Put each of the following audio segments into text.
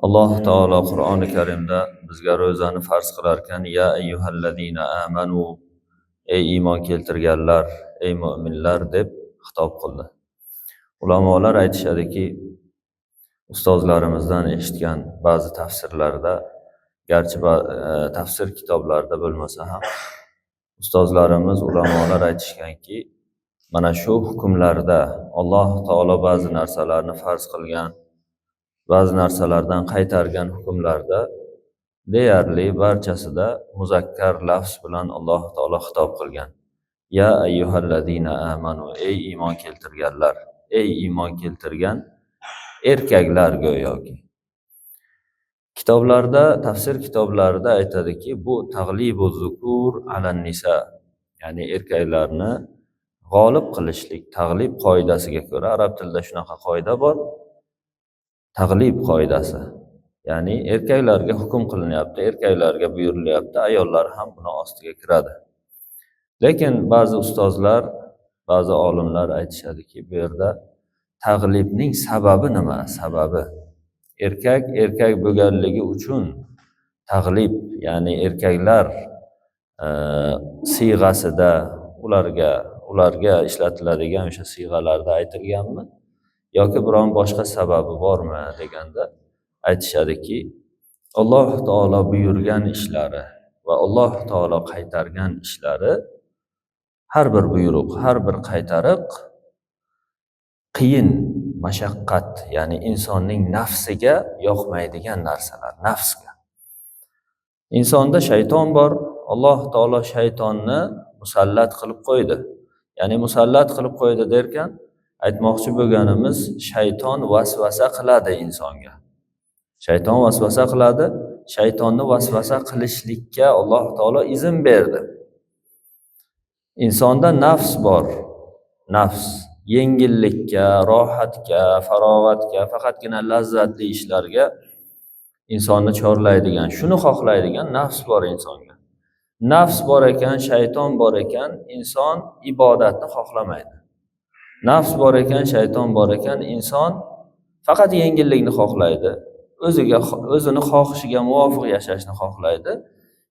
Alloh taolo Qur'oni Karimda bizga ro'zani farz qilar ekan, ya ayyuhallazina amanu, ey iymon keltirganlar, ey mu'minlar deb xitob qildi. Ulamolar aytishadiki, ustozlarimizdan eshitgan ba'zi tafsirlarda, garchi tafsir kitoblarida bo'lmasa ham, ustozlarimiz, ulamolar aytishganki, mana shu hukmlarda Alloh taolo ba'zi narsalarni farz qilgan, ba'zi narsalardan qaytargan hukmlarda deyarli barchasida muzakkar lafz bilan Alloh taolo xitob qilgan. Ya ayyuhallazina amanu, ey iymon keltirganlar, ey iymon keltirgan erkaklar go'yoki. Kitoblarda, tafsir kitoblarida aytadiki, bu taglibu zukur alan nisa, ya'ni erkaklarni g'olib qilishlik, taglib qoidasiga ko'ra, arab tilida shunaqa qoida bor. Taglib qoidasi, ya'ni erkaklarga hukm qilinyapti, erkaklarga buyurilyapti, ayollar ham buni ostiga kiradi. Lekin ba'zi ustozlar, ba'zi olimlar aytishadiki, bu yerda taglibning sababi nima? Sababi erkak bo'lganligi uchun taglib, ya'ni erkaklar siyg'asida ularga ishlatiladigan o'sha siyg'alarda aytilganmi? Yoki biron boshqa sababi bormi deganda aytishadiki, Alloh taolo buyurgan ishlari va Alloh taolo qaytargan ishlari, har bir buyruq, har bir qaytariq qiyin, mashaqqat, ya'ni insonning nafsiga yoqmaydigan narsalar, nafsga. Insonda shayton bor, Alloh taolo shaytonni musallat qilib qo'ydi. Ya'ni musallat qilib qo'ydi derkan, aytmoqchi bo'lganimiz, shayton vasvasa qiladi insonga. Shayton vasvasa qiladi, shaytonni vasvasa qilishlikka Alloh taolo izn berdi. Insonda nafs bor. Nafs yengillikka, rohatga, farog'atga, faqatgina lazzatli ishlarga insonni chorlaydigan, shuni xohlaydigan nafs bor insonga. Nafs bor ekan, shayton bor ekan, inson ibodatni xohlamaydi. Nafs bor ekan, shayton bor ekan, inson faqat yengillikni xohlaydi. O'zini xohishiga muvofiq yashashni xohlaydi.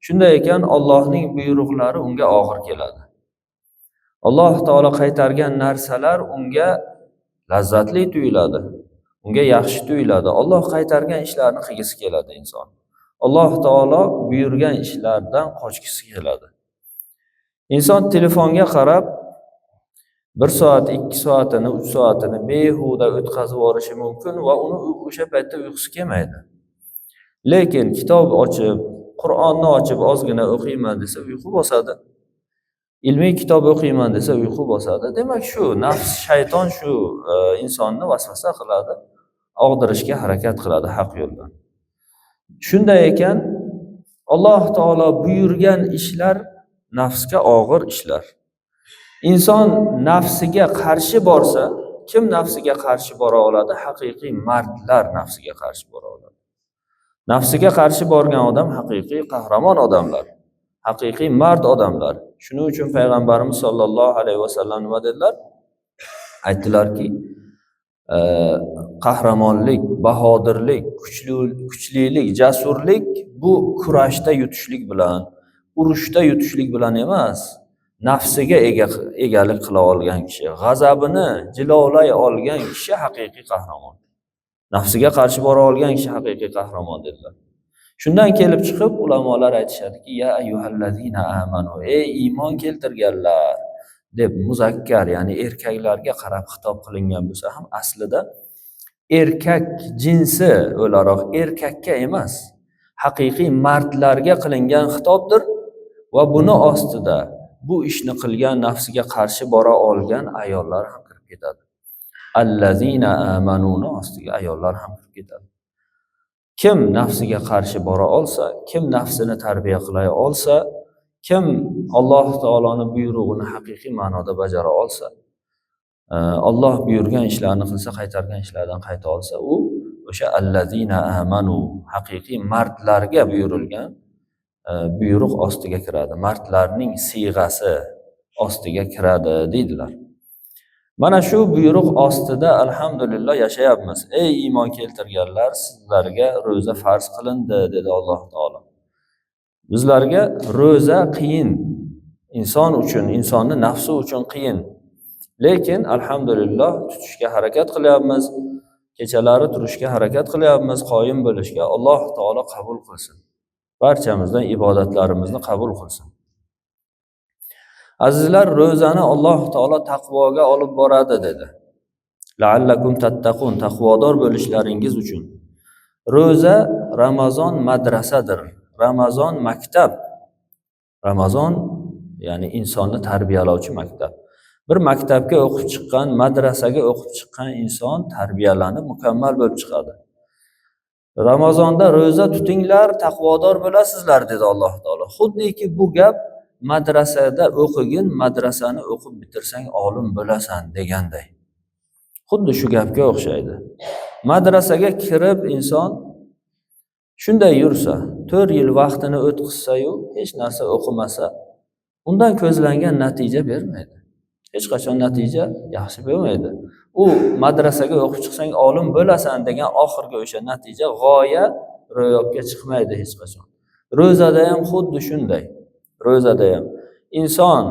Shunday ekan, Allohning buyruqlari unga og'ir keladi. Alloh taolo qaytargan narsalar unga lazzatli tuyuladi, unga yaxshi tuyuladi. Alloh qaytargan ishlarni qilgisi keladi inson. Alloh taolo buyurgan ishlardan qochgisi keladi. Inson telefonga qarab 1 soat, 2 soatini, 3 soatini behuda o'tkazib yuborishi mumkin va uni o'sha paytda uyqusi kelmaydi. Lekin kitob ochib, Qur'onni ochib ozgina o'qiyman desa uyqu bosadi. Ilmiy kitob o'qiyman desa uyqu bosadi. Demak, shu nafs, shayton shu insonni vasvasa qiladi, og'dirishga harakat qiladi haq yo'ldan. Shunday ekan, Alloh taolo buyurgan ishlar nafsga og'ir ishlar. Inson nafsiga qarshi borsa, kim nafsiga qarshi bora oladi? Haqiqiy mardlar nafsiga qarshi bora oladi. Nafsiga qarshi borgan odam haqiqiy qahramon odamlar, haqiqiy mard odamlar. Shuning uchun payg'ambarimiz sollallohu alayhi vasallam nima dedilar? Aytdilarki, qahramonlik, bahodirlik, kuchlilik, jasurlik bu kurashda yutishlik bilan, urushda yutishlik bilan emas. Nafsiga egalik qila olgan kishi, g'azabini jilovlay olgan kishi haqiqiy qahramon. Nafsiga qarshi bora olgan kishi haqiqiy qahramon dedilar. Shundan kelib chiqib ulamolar aytishadiki, ya ayyuhallazina amanu, ey iymon keltirganlar deb muzakkar, ya'ni erkaklarga qarab xitob qilingan bo'lsa ham aslida erkak jinsi o'laroq erkakka emas, haqiqiy mardlarga qilingan xitobdir va buni ostida bu ishni qilgan, nafsiga qarshi bora olgan ayollar ham kirib ketadi. Allazina amanuni ostiga ayollar ham kirib ketadi. Kim nafsiga qarshi bora olsa, kim nafsini tarbiya qila olsa, kim Alloh taoloning buyrug'ini haqiqiy ma'noda bajara olsa, Alloh buyurgan ishlarni qilsa, qaytargan ishlardan qayta olsa, u o'sha allazina amanu, haqiqiy mardlarga buyurilgan buyruq ostiga kiradi. Mardlarning siyg'asi ostiga kiradi deydilar. Mana shu buyruq ostida alhamdulillah yashayapmiz. Ey iymon keltirganlar, sizlarga ro'za farz qilindi, dedi Alloh taolo. Bizlarga ro'za qiyin. Inson uchun, insonni nafsi uchun qiyin. Lekin alhamdulillah tutishga harakat qilyapmiz. Kechalari turishga harakat qilyapmiz, qoyim bo'lishga. Alloh taolo qabul qilsin. Barchamizdan ibodatlarimizni qabul qilsin. Azizlar, ro'zani Alloh taolo taqvoga olib boradi dedi. La'allakum tattaqun, taqvodor bo'lishlaringiz uchun. Ro'za Ramazon madrasadir. Ramazon maktab. Ramazon ya'ni insonni tarbiyalovchi maktab. Bir maktabga o'qib chiqqan, madrasaga o'qib chiqqan inson tarbiyalanib mukammal bo'lib chiqadi. Ramazonda ro'za tutinglar, taqvodor bo'lasizlar dedi Alloh taolo. Xuddiki bu gap madrasada o'qigin, madrasani o'qib bitirsang olim bo'lasan deganday. Xuddi shu gapga o'xshaydi. Madrasaga kirib inson shunday yursa, 4 yil vaqtini o'tkazsa-yu, hech narsa o'qimasa, undan ko'zlangan natija bermaydi. Hech qachon natija yaxshi bo'lmaydi. U madrasaga o'qib chiqsang olim bo'lasan degan oxirgi o'sha natija, g'oya ro'yobga chiqmaydi hech qachon. Ro'zada ham xuddi shunday. Ro'zada ham inson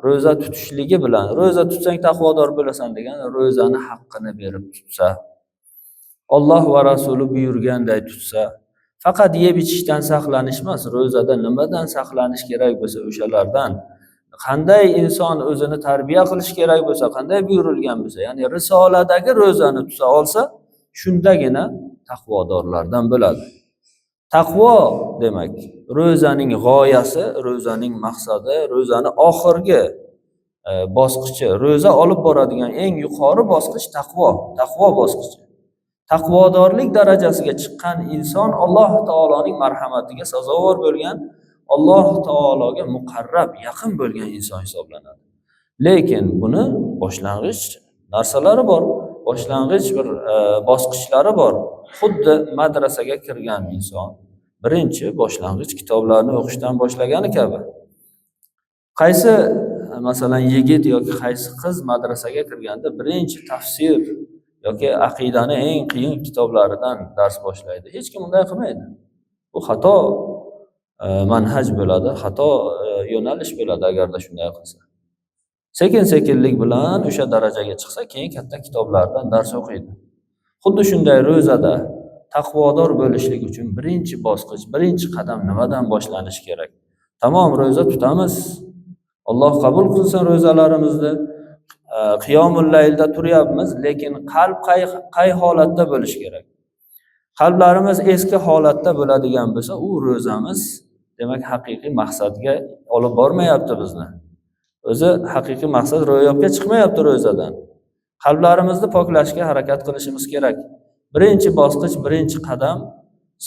ro'za tutishligi bilan, ro'za tutsang taqvodor bo'lasan degan ro'zani haqqini berib tutsa, Alloh va Rasuli buyurganday tutsa, faqat yeb ichishdan saqlanish emas, ro'zada nimadan saqlanish kerak bo'lsa o'shalardan, qanday inson o'zini tarbiya qilish kerak bo'lsa, qanday buyurilgan bo'lsa, ya'ni risoladagi ro'zani tuta olsa, shundagina taqvodorlardan bo'ladi. Taqvo demak, ro'zaning g'oyasi, ro'zaning maqsadi, ro'zani oxirgi bosqichi, ro'za olib boradigan eng yuqori bosqich taqvo bosqichi. Taqvodorlik darajasiga chiqqan inson Alloh taoloning marhamatiga sazovor bo'lgan, Alloh taologa muqarrab, yaqin bo'lgan inson hisoblanadi. Lekin buni boshlang'ich narsalari bor, boshlang'ich bir bosqichlari bor. Xuddi madrasaga kirgan inson birinchi boshlang'ich kitoblarni o'qishdan boshlagani kabi. Qaysi masalan yigit yoki qaysi qiz madrasaga kirganda birinchi tafsir yoki aqidani eng qiyin kitoblaridan dars boshlaydi. Hech kim unday qilmaydi. Bu xato manhaj bo'ladi, xato yo'nalish bo'ladi agarda shunday qilsa. Sekin-sekinlik bilan o'sha darajaga chiqsa, keyin katta kitoblardan dars o'qiydi. Xuddi shunday ro'zada taqvodor bo'lishlik uchun birinchi bosqich, birinchi qadam nimadan boshlanish kerak? Tamom, ro'za tutamiz. Alloh qabul qilsin ro'zalarimizni. Qiyomul laylda turyapmiz, lekin qalb qay holatda bo'lish kerak? Qalblarimiz eski holatda bo'ladigan bo'lsa, u ro'zamiz demak haqiqiy maqsadga olib bormayapti bizni. O'zi haqiqiy maqsad ro'yobga chiqmayapti ro'zadan. Qalblarimizni poklashga harakat qilishimiz kerak. Birinchi bosqich, birinchi qadam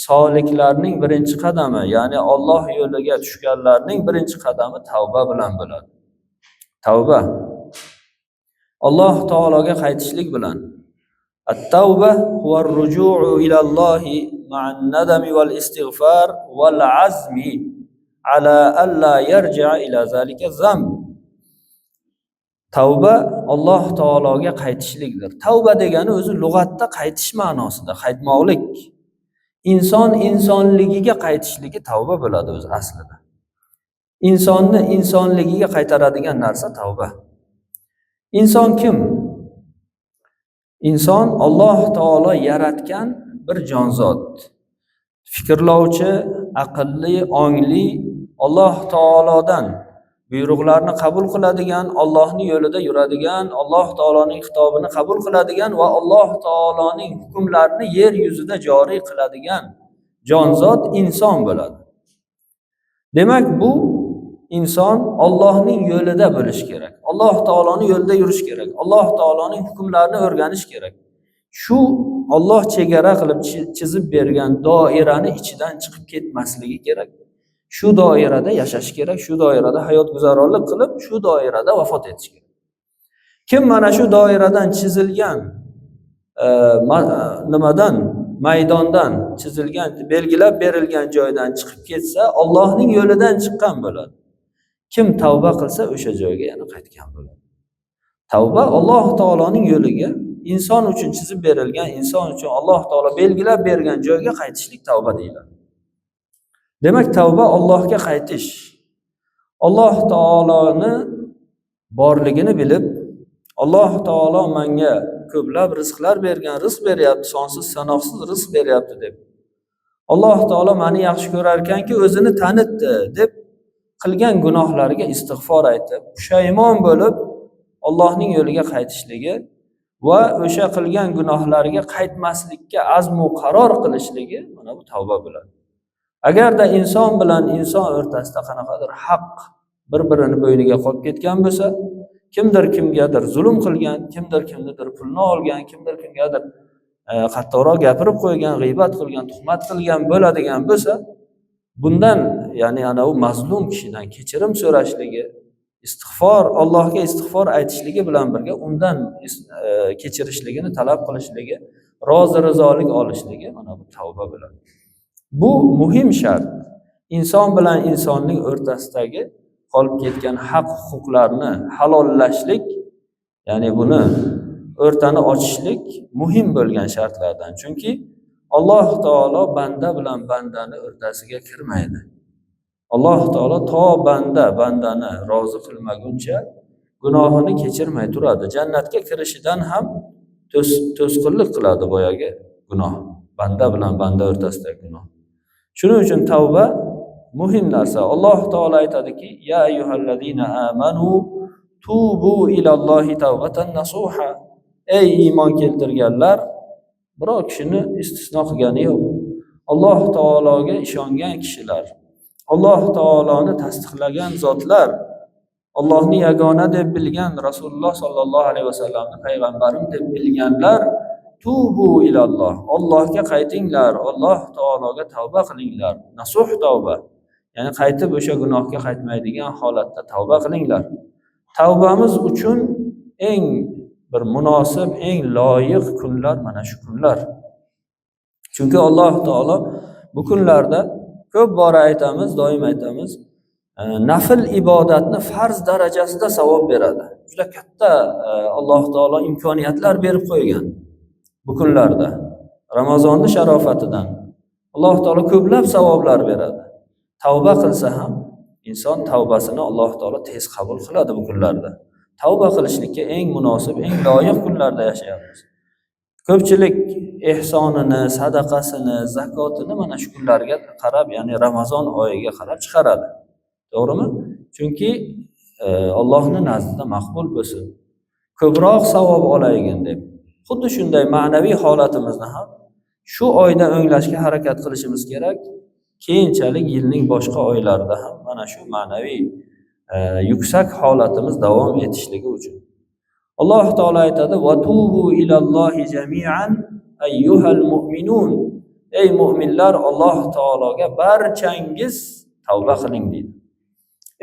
soliklarning birinchi qadami, ya'ni Alloh yo'liga tushganlarning birinchi qadami tavba bilan bo'ladi. Tavba. Alloh taologa qaytishlik bilan. At-tawba huwa ar-ruju'u ila Allohi ma'an nadami wal istighfar wal azmi ala alla yarji'a ila zalika zamb. Tavba Alloh taologa qaytishlikdir. Tavba degani o'zi lug'atda qaytish ma'nosida, qaytmoqlik. Inson insonligiga qaytishligi tavba bo'ladi o'zi aslida. Insonni insonligiga qaytaradigan narsa tavba. Inson kim? Inson Alloh taolo yaratgan bir jonzot. Fikrlovchi, aqlli, ongli, Alloh taolodan buyruqlarni qabul qiladigan, Allohning yo'lida yuradigan, Alloh taoloning xitobini qabul qiladigan va Alloh taoloning hukmlarini yer yuzida joriy qiladigan jonzot inson bo'ladi. Demak, bu inson Allohning yo'lida bo'lish kerak. Alloh taoloning yo'lida yurish kerak. Alloh taoloning hukmlarini o'rganish kerak. Shu Alloh chegara qilib chizib bergan doirani ichidan chiqib ketmasligi kerak. Shu doirada yashash kerak, shu doirada hayot guzaronlik qilib, shu doirada vafot etish kerak. Kim mana shu doiradan chizilgan maydondan chizilgan, belgilab berilgan joydan chiqib ketsa, Allohning yo'lidan chiqqan bo'ladi. Kim tavba qilsa, o'sha joyga yana qaytgan bo'ladi. Tavba Alloh taoloning yo'liga, inson uchun chizib berilgan, inson uchun Alloh taolo belgilab bergan joyga qaytishlik tavba deyiladi. Demak, tavba Allohga qaytish. Alloh taoloni borligini bilib, Alloh taolo menga ko'plab rizqlar bergan, rizq beryapti, sonsiz sanoqsiz rizq beryapti deb. Alloh taolo meni yaxshi ko'rar ekanki, o'zini tanitdi deb qilgan gunohlariga istig'for aytib, pushaymon bo'lib Allohning yo'liga qaytishligi va o'sha qilgan gunohlariga qaytmaslikka azmu qaror qilishligi mana bu tavba bo'ladi. Agarda inson bilan inson o'rtasida qanaqadir haq bir-birini bo'yniga qolib ketgan bo'lsa, kimdir kimgadir zulm qilgan, kimdir kimnidir pulni olgan, kimdir kimgadir qattiqroq gapirib qo'ygan, g'iybat qilgan, tuhmat qilgan bo'ladigan bo'lsa, bundan ya'ni ana u mazlum kishidan kechirim so'rashligi, istig'for, Allohga istig'for aytishligi bilan birga undan kechirishligini talab qilishligi, rozi-rizolik olishligi mana bu tavba bo'ladi. Bu muhim shart. Inson bilan insonning o'rtasidagi qolib ketgan haq huquqlarni halollashlik, ya'ni buni o'rtani ochishlik muhim bo'lgan shartlardan. Chunki Alloh taolo banda bilan bandani o'rtasiga kirmaydi. Alloh taolo to bandani rozi qilmaguncha gunohini kechirmay turadi. Jannatga kirishidan ham to'sqinlik qiladi boyagi gunoh. Banda bilan banda o'rtasidagi gunoh. Shuning uchun tavba muhim narsa. Alloh taolo aytadiki: "Ya ayyuhallazina amanu tubu ilallohi tawbatan nasuha." Ey iymon keltirganlar, biror kishini istisno qilgani yo'q. Alloh taologa ishongan kishilar, Alloh taoloni tasdiqlagan zotlar, Allohni yagona deb bilgan, Rasululloh sollallohu alayhi vasallamni payg'ambarim deb bilganlar, tubu ilalloh, Allohga qaytinglar, Alloh taologa tavba qilinglar. Nasuh tavba, ya'ni qaytib o'sha gunohga qaytmaydigan holatda tavba qilinglar. Tavbamiz uchun eng bir munosib, eng loyiq kunlar mana shu kunlar. Chunki Alloh taolo bu kunlarda ko'p bora aytamiz, doim aytamiz, nafl ibodatni farz darajasida savob beradi. Juda katta Alloh taolo imkoniyatlar berib qo'ygan bu kunlarda. Ramazonni sharofatidan Alloh taolo ko'plab savoblar beradi. Tavba qilsa ham inson tavbasini Alloh taolo tez qabul qiladi bu kunlarda. Tavba qilishlikka eng munosib, eng loyiq kunlarda yashayapmiz. Ko'pchilik ehsonini, sadaqasini, zakotini mana shu kunlarga qarab, ya'ni Ramazon oyiga qarab chiqaradi. To'g'rimi? Chunki Allohning nazdida maqbul bo'lsin, ko'proq savob olayigin deb. Xuddi shunday ma'naviy holatimizni ham shu oyda o'nglashga harakat qilishimiz kerak. Keyinchalik yilning boshqa oylarida ham mana shu ma'naviy yuksak holatimiz davom etishligi uchun. Alloh taolo aytadi: "Va tubu ilallohi jami'an ayyuhal mu'minun." Ey mu'minlar, Alloh taologa barchangiz tavba qiling dedi.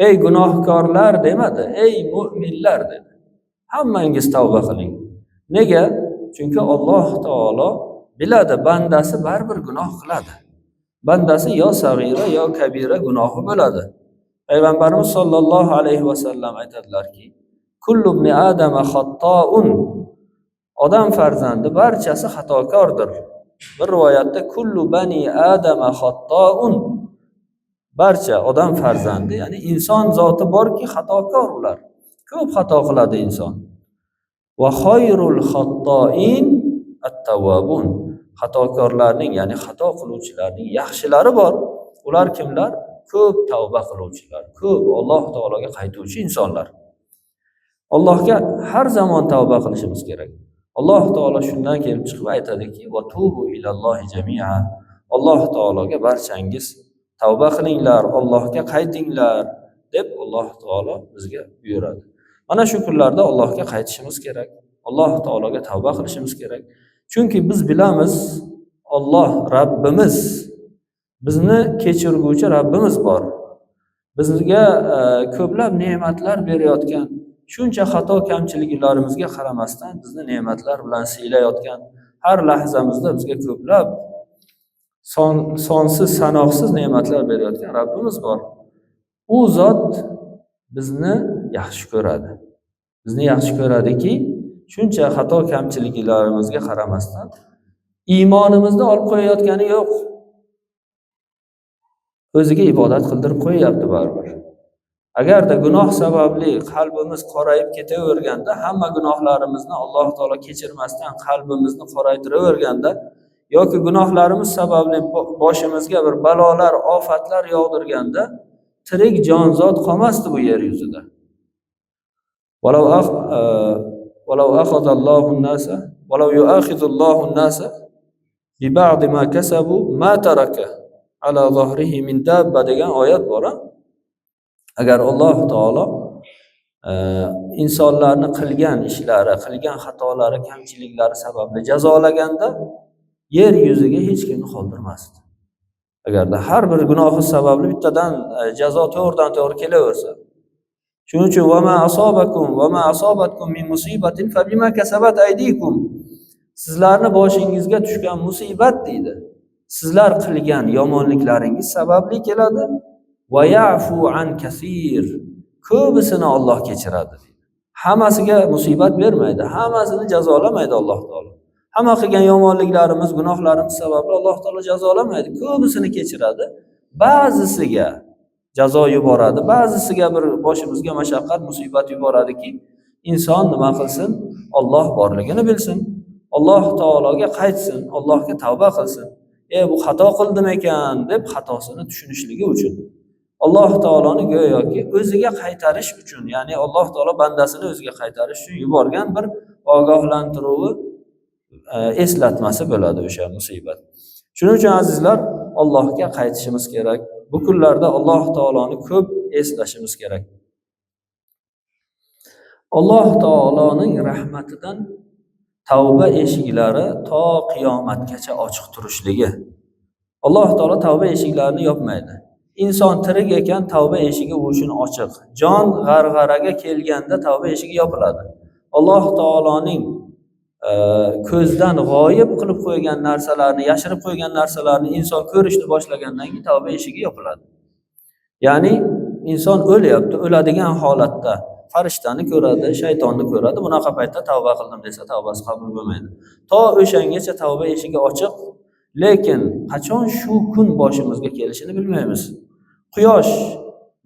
Ey gunohkorlar demadi, ey mu'minlar dedi. Hammangiz tavba qiling. Nega? Chunki Alloh taolo biladi, bandasi baribir gunoh qiladi. Bandasi yo sag'ira yo kabira gunohi bo'ladi. Payg'ambarimiz sollallohu alayhi vasallam aytadilarki: "Kullu ibn adama xatta'un." Odam farzandi barchasi xatokordir. Bir rivoyatda kullu bani adama xatta'un. Barcha odam farzandi, ya'ni inson zoti borki, xatokor ular. Ko'p xato qiladi inson. Va xoyrul xatta'in at-tawwabun. Xatokorlarning, ya'ni xato qiluvchilarning yaxshilari bor. Ular kimlar? Ko'p tavba qiluvchilar, ko'p Alloh taologa qaytuvchi insonlar. Allohga har zamon tavba qilishimiz kerak. Alloh taolo shundan kelib chiqib aytadiki: "Va tubu ilallohi jami'a." Alloh taologa barchangiz tavba qilinglar, Allohga qaytinglar deb Alloh taolo bizga buyuradi. Mana shu kunlarda Allohga qaytishimiz kerak. Alloh taologa tavba qilishimiz kerak. Chunki biz bilamiz, Alloh Rabbimiz, bizni kechirguvchi Rabbimiz bor. Bizga ko'plab ne'matlar berayotgan, shuncha xato kamchiliklarimizga qaramasdan bizni ne'matlar bilan siylayotgan, har lahzamizda bizga ko'plab sonsiz sanoqsiz ne'matlar berayotgan Rabbimiz bor. U zot bizni yaxshi ko'radi. bizni yaxshi ko'radiki, shuncha xato kamchiliklarimizga qaramasdan iymonimizni olib qo'yayotgani yo'q. O'ziga ibodat qildirib qo'yyapti baribir. Agarda gunoh sababli qalbimiz qorayib ketaverganda, hamma gunohlarimizni Alloh taolo kechirmasdan qalbimizni qoraytiraverganda yoki gunohlarimiz sababli boshimizga bir balolar, ofatlar yog'dirganda tirik jonzot qolmasdi bu yer yuzida. Walau akhadallohu an-nasa walau yu'akhidullohu an-nasa bi ba'di ma kasabu ma taraka ala zahrihi min dabba degan oyat bor. Agar Alloh taolo insonlarni qilgan ishlari, qilgan xatolari, kamchiliklari sababli jazolaganda yer yuziga hech kimni qoldirmasdi. Agarda har bir gunohi sababli bittadan jazo to'g'ridan to'g'ri kelaversa. Shuning uchun va ma asobatkum min musibatin fa bima kasabat aydikum. Sizlarni boshingizga tushgan musibat deydi. Sizlar qilgan yomonliklaringiz sababli keladi. Va ya'fu an kaseer. Ko'bisini Alloh kechiradi deydi. Hammasiga musibat bermaydi, hammasini jazolamaydi Alloh taolo. Hamma qilgan yomonliklarimiz, gunohlarimiz sababli Alloh taolo jazolamaydi, ko'bisini kechiradi. Ba'zisiga jazo yuboradi, ba'zisiga bir boshimizga mashaqqat, musibat yuboradiki, inson nima qilsin? Alloh borligini bilsin, Alloh taologa qaytsin, Allohga tavba qilsin. Bu xato qildim ekan deb xatosini tushunishligi uchun. Alloh taoloni go'yoki o'ziga qaytarish uchun, ya'ni Alloh taolo bandasini o'ziga qaytarish uchun yuborgan bir ogohlantiruvi, eslatmasi bo'ladi o'sha musibat. Shuning uchun azizlar, Allohga qaytishimiz kerak. Bu kunlarda Alloh taoloni ko'p eslashimiz kerak. Alloh taoloning rahmatidan tavba eshiklari to qiyomatgacha ochiq turishligi. Alloh taolo tavba eshiklarini yopmaydi. Inson tirik ekan tavba eshigi u uchun ochiq. Jon g'arg'araga kelganda tavba eshigi yopiladi. Alloh taoloning ko'zdan g'oyib qilib qo'ygan narsalarni, yashirib qo'ygan narsalarni inson ko'rishni boshlagandan keyin tavba eshigi yopiladi. Ya'ni inson o'lyapti, o'ladigan holatda farishtani ko'radi, shaytonni ko'radi. Bunaqa paytda tavba qildim desa, tavbasi qabul bo'lmaydi. To o'shangacha tavba eshigi ochiq, lekin qachon shu kun boshimizga kelishini bilmaymiz. Quyosh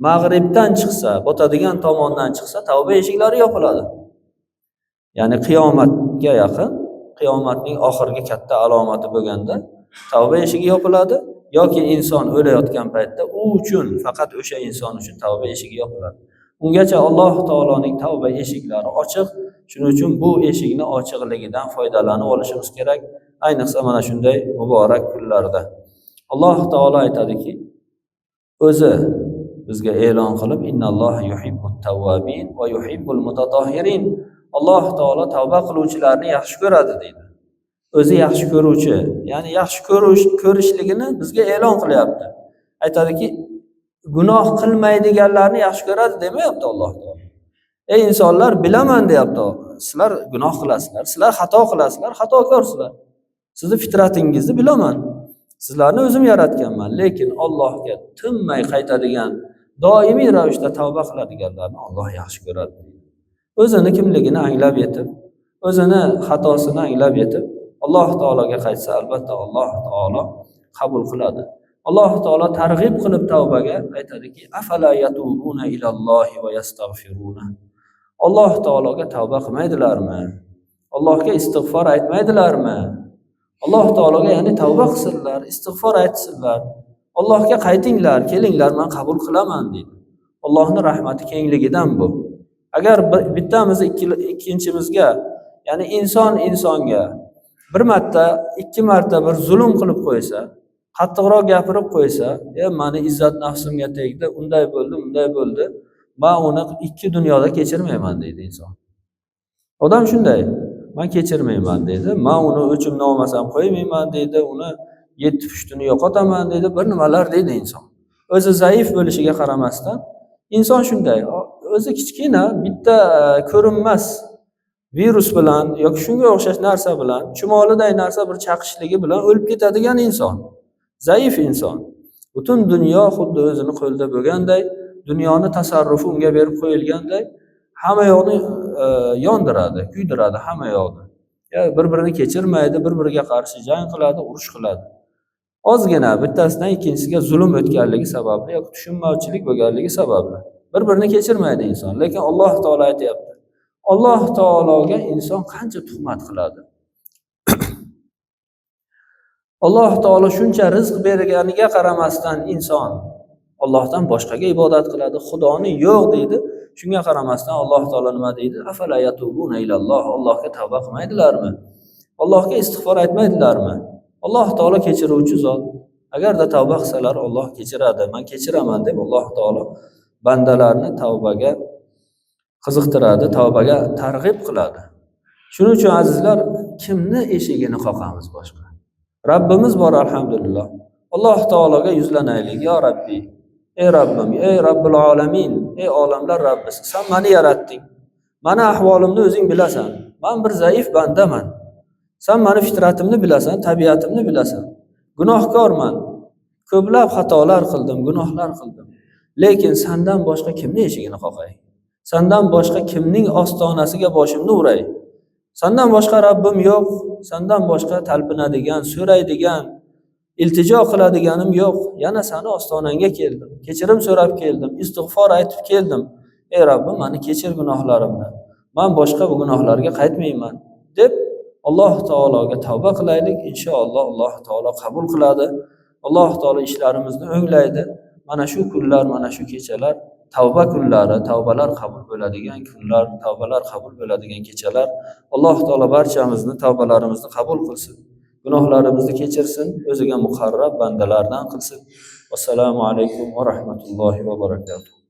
mag'ribdan chiqsa, botadigan tomondan chiqsa, tavba eshiklari yopiladi. Ya'ni qiyomatga yaqin, qiyomatning oxirgi katta alomati bo'lganda tavba eshigi yopiladi yoki inson o'layotgan paytda u uchun, faqat o'sha inson uchun tavba eshigi yopiladi. Ungacha Alloh taoloning tavba eshiklari ochiq. Shuning uchun bu eshikni ochiqligidan foydalanib olishimiz kerak, ayniqsa mana shunday muborak kunlarda. Alloh taolo aytadiki, o'zi bizga e'lon qilib, innalloha yuhibbut tawwabin va yuhibbul mutatahhirin. Alloh taolo tavba qiluvchilarni yaxshi ko'radi deydi. O'zi yaxshi ko'ruvchi, ya'ni yaxshi ko'rishligini bizga e'lon qilyapti. Aytadiki, gunoh qilmaydiganlarni yaxshi ko'radi demayapti Alloh taolo. Ey insonlar, bilaman deyapti. Sizlar gunoh qilasizlar, sizlar xato qilasizlar, xatokorsizlar. Sizni fitratingizni bilaman. Sizlarni o'zim yaratganman, lekin Allohga tinmay qaytadigan, doimiy ravishda tavba qiladiganlarni Alloh yaxshi ko'radi. O'zini kimligini anglab yetib, o'zini xatosini anglab yetib, Alloh taologa qaytsa, albatta Alloh taolo qabul qiladi. Alloh taolo targ'ib qilib tavbaga aytadiki, afala yatubuna ilallohi va yastaghfiruna. Alloh taologa tavba qilmaydilarmi? Allohga istig'for aytmaydilarmi? Alloh taologa ya'ni tavba qilsinlar, istig'for aytsinlar. Allohga qaytinglar, kelinglar, men qabul qilaman deydi. Allohning rahmati kengligidan bu. Agar bittamiz ikkinchimizga, ya'ni inson insonga bir marta, ikki marta bir zulm qilib qo'ysa, qattiqroq gapirib qo'ysa, meni izzat nafsimga tegdi, unday bo'ldi, bunday bo'ldi, men uni ikki dunyoda kechirmayman deydi inson. Odam shunday, men kechirmayman deydi, men uni o'chimni olmasam qo'ymayman deydi, uni 7 pushtini yo'qotaman deydi, bir nimalar deydi inson. O'zi zaif bo'lishiga qaramasdan inson shunday, o'zi kichkina bitta ko'rinmas virus bilan yoki shunga o'xshash narsa bilan, chumoliday narsa bir chaqishligi bilan o'lib ketadigan inson. Zaif inson. Butun dunyo xuddi o'zini qo'lida bo'lganday, dunyoni tasarrufi unga berib qo'yilganday, hamma yoqni yondiradi, kuydiradi hamma yoqni. Bir-birini kechirmaydi, bir-biriga qarshi jang qiladi, urush qiladi. Ozgina bittasidan ikkinchisiga zulm o'tganligi sababli yoki tushunmovchilik bo'lganligi sababli bir-birini kechirmaydi inson. Lekin Alloh taolo aytayapti. Alloh taologa inson qancha tuhmat qiladi. Alloh taolo shuncha rizq berganiga qaramasdan inson Allohdan boshqaga ibodat qiladi, Xudoni yo'q deydi. Shunga qaramasdan Alloh taolo nima deydi? Afala yatubuna ilalloh. Allohga tavba qilmaydilarmi? Allohga istig'for aytmaydilarmi? Alloh taolo kechiruvchi zot. Agarda tavba qilsalar Alloh kechiradi. Men kechiraman deb Alloh taolo bandalarni tavbaga qiziqtiradi, tavbaga targ'ib qiladi. Shuning uchun azizlar, kimni eshigini qoqamiz boshqa? Rabbimiz bor alhamdulillah. Alloh taologa yuzlanaylik, yo Rabbi. Ey Rabbim, ey Robbil alamin, ey olamlar Rabbisi, sen meni yaratding. Meni ahvolimni o'zing bilasan. Men bir zaif bandaman. Sen meni fitratimni bilasan, tabiatimni bilasan. Gunohkorman. Ko'plab xatolar qildim, gunohlar qildim. Lekin sendan boshqa kimning eshigini qoqay? Sendan boshqa kimning ostonasiga boshimni uray? Sendan boshqa Rabbim yo'q, sendan boshqa talpinadigan, so'raydigan, iltijo qiladiganim yo'q. Yana seni ostonangga keldim. Kechirim so'rab keldim, istig'for aytib keldim. Ey Rabbim, meni kechir gunohlarimni. Men boshqa bu gunohlarga qaytmayman deb Alloh taologa tavba qilaylik. Inshaalloh Alloh taolo qabul qiladi. Alloh taolo ishlarimizni o'nglaydi. Mana shu kunlar, mana shu kechalar tavba kunlari, tavbalar qabul bo'ladigan kunlar, tavbalar qabul bo'ladigan kechalar. Alloh taolo barchamizni tavbalarimizni qabul qilsin. Gunohlarimizni kechirsin, o'ziga muqarrab bandalardan qilsin. Assalomu alaykum va rahmatullohi va barakatuh.